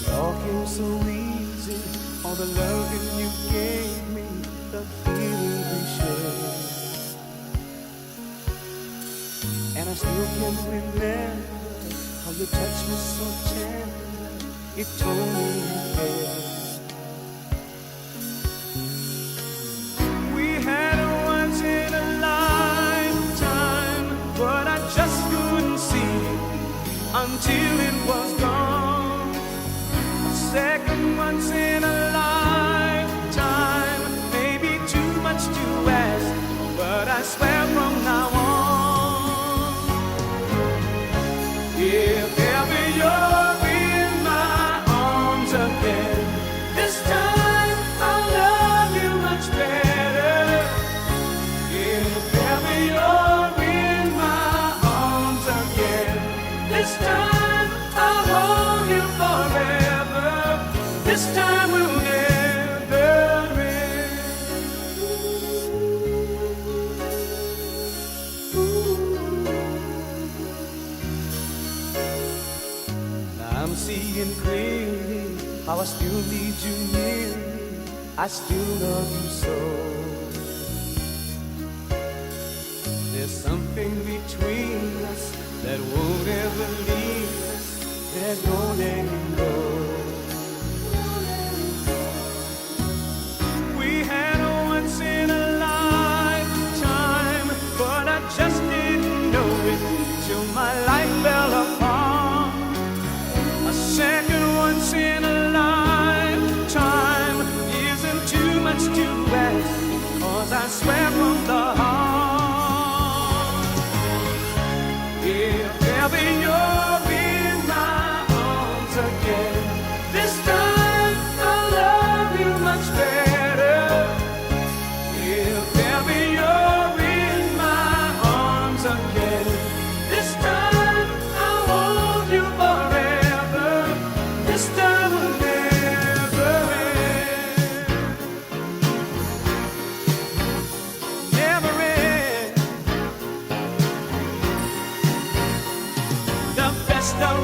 It all came so easy, all the loving you gave me, the feeling we shared. And I still can remember how your touch was so tender, it told me you cared. We had a once in a lifetime, but I just couldn't see until it was gone. A second once in a lifetime, maybe too much to ask, but I swear from now on, if ever you're in my arms again, this time I'll love you much better. If ever you're in my arms again, this time I'll hold you forever. This time will never end. Now I'm seeing clearly how I still need you near me. I still love you so. There's something between us that won't ever leave us. There's no letting go. We had a once in a lifetime, but I just didn't know it till my life fell apart. A second once in a lifetime isn't too much to ask, 'cause I swear from the heart, if ever you're in my arms again, this time I'll love you much better. If ever you're in my arms again, this time I'll hold you forever. This time will never end. Never end. The best of